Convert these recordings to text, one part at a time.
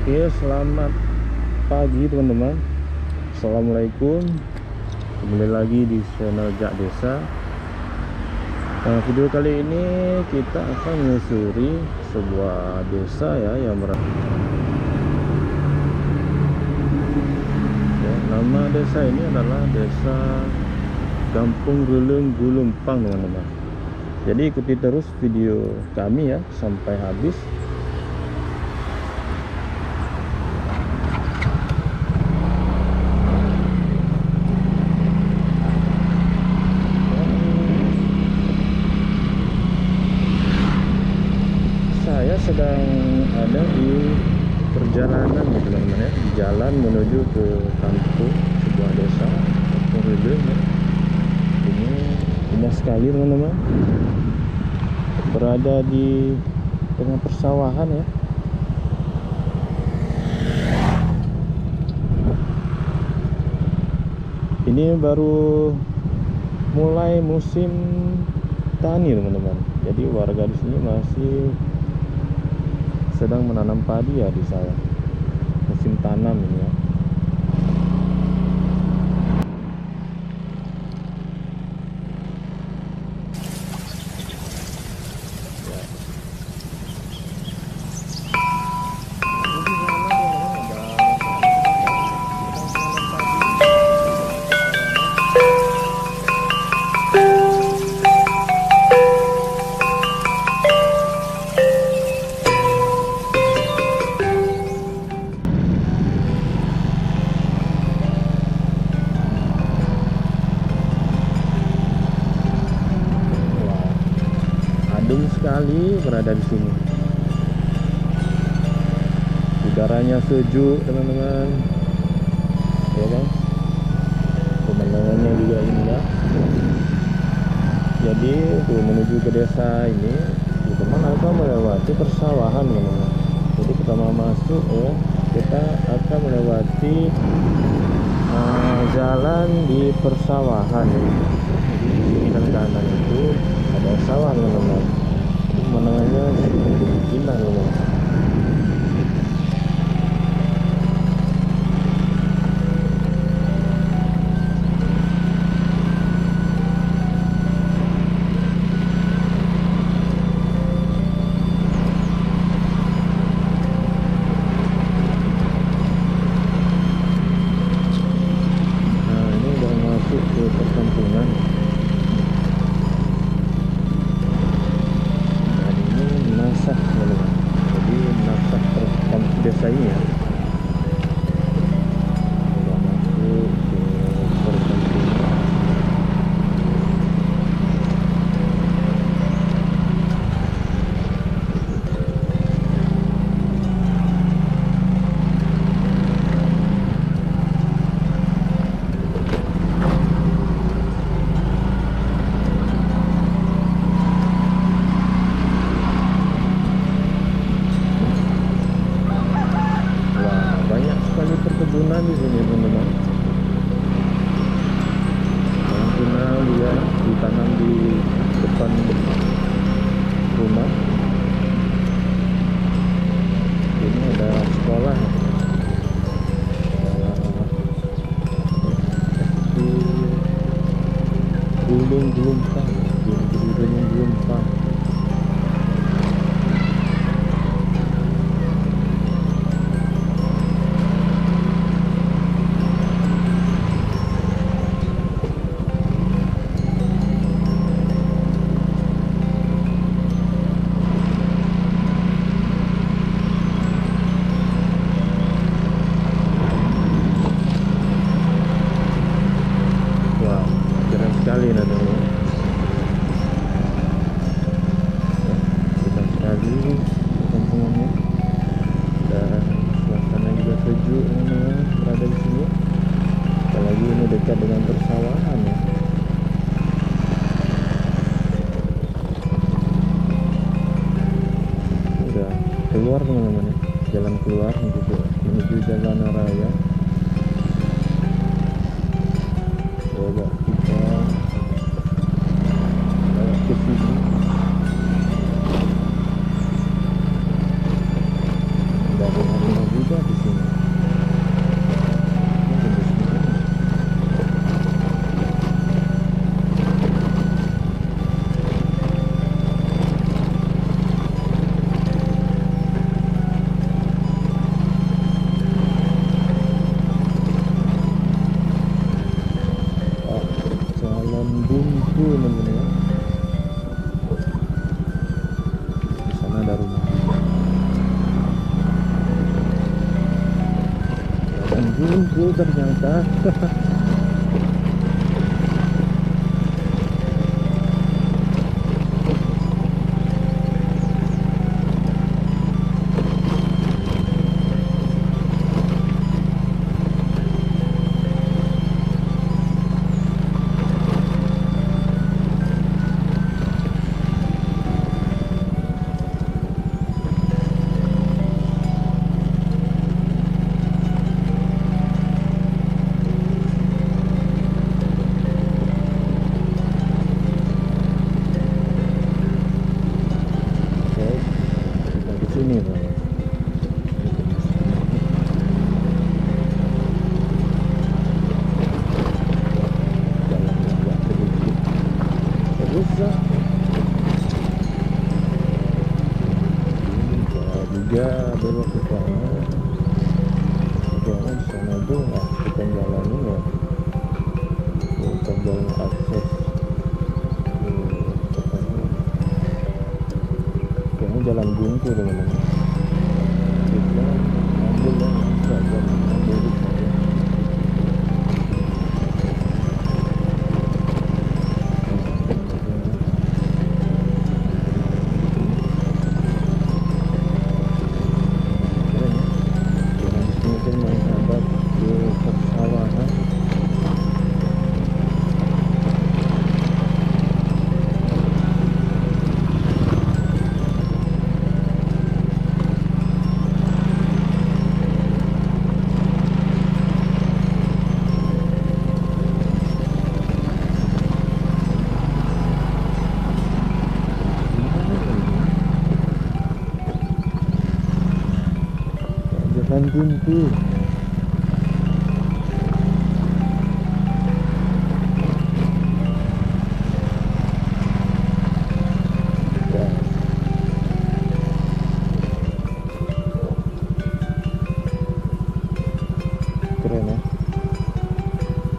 Oke, selamat pagi teman-teman. Assalamualaikum. Kembali lagi di channel Jak Desa. Nah, video kali ini kita akan menyusuri sebuah desa ya yang nama desa ini adalah Desa Kampung Gelung Gulumpang teman-teman. Jadi ikuti terus video kami ya sampai habis. Saya sedang ada di perjalanan ya teman-teman ya, di jalan menuju ke kampung sebuah desa Kampung Gelung ya. Ini indah sekali teman-teman, berada di tengah persawahan ya. Ini baru mulai musim tani teman-teman, jadi warga di sini masih sedang menanam padi ya di sawah, musim tanam ini ya. Adem sekali berada di sini. Udaranya sejuk teman-teman, ya kan? Pemandangannya juga indah. Jadi untuk menuju ke desa ini, teman-teman akan melewati persawahan teman-teman. Jadi kita mau masuk ya, kita akan melewati jalan di persawahan ya. Jadi di kiri dan kanan itu ada sawah teman-teman. Pemandangannya cukup indah teman-teman. Nah, ini udah masuk ke perkampungan. Nasah teman-teman. Jadi nasah kampung desa ini ya. Sudah masuk ke perkampungan. Perkebunan di sini teman-teman. Pinang dia ditanam di depan rumah. Ini ada sekolah di Gulung Gulumpang, di Gulung Gulumpang. Sekali nah teman-teman. Indah sekali kampungannya dan suasana juga sejuk teman-teman berada di sini. Apalagi ini dekat dengan persawahan ya. Udah keluar teman-teman ya, jalan keluar menuju jalan raya. Coba kita ke sini. Dari hari juga aku ternyata. Sini Bang. Jalan agak sedikit rusak. Juga belok ke kanan. Jangan di sana tuh bukan jalan ini ya. Bukan jalan akses. Kayaknya jalan buntu teman-teman. Kita ambil yang saja, ambil di sana. Jalan sini kan menghadap ke persawahan. Jalan buntu. Ya. Keren ya.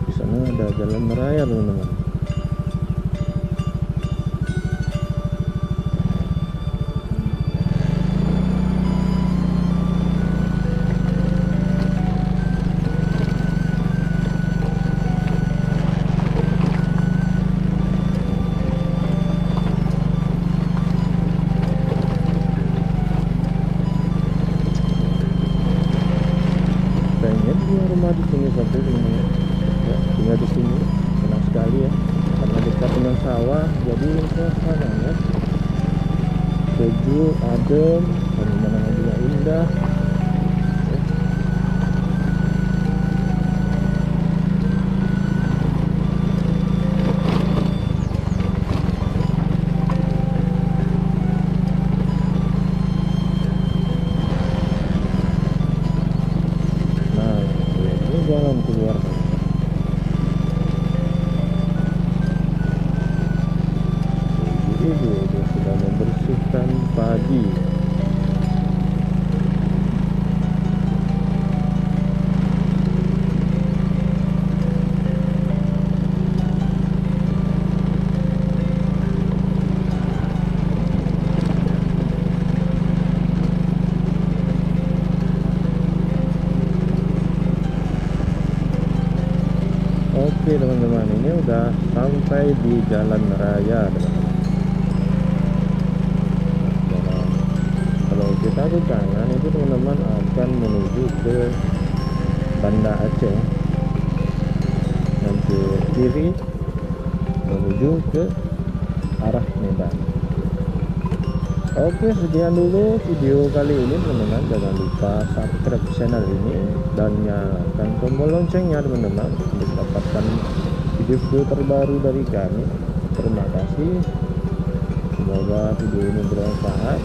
Di sana ada jalan raya teman-teman. Pengen punya rumah di sini satu teman-teman. Ya, tinggal di sini enak sekali ya, karena dekat dengan sawah, jadi suasananya sejuk, adem, pemandangan juga indah. Nah, ini jalan keluar. Ibu dia sudah membersihkan pagi. Oke teman-teman, ini udah sampai di jalan raya teman-teman. Kalau kita ke kanan itu teman-teman akan menuju ke Banda Aceh, dan ke kiri menuju ke arah Medan. Oke, sekian dulu video kali ini teman-teman. Jangan lupa subscribe channel ini dan nyalakan tombol loncengnya teman-teman untuk mendapatkan video-video terbaru dari kami. Terima kasih. Semoga video ini bermanfaat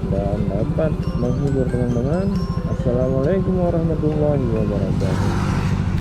dan dapat menghibur teman-teman. Assalamualaikum warahmatullahi wabarakatuh.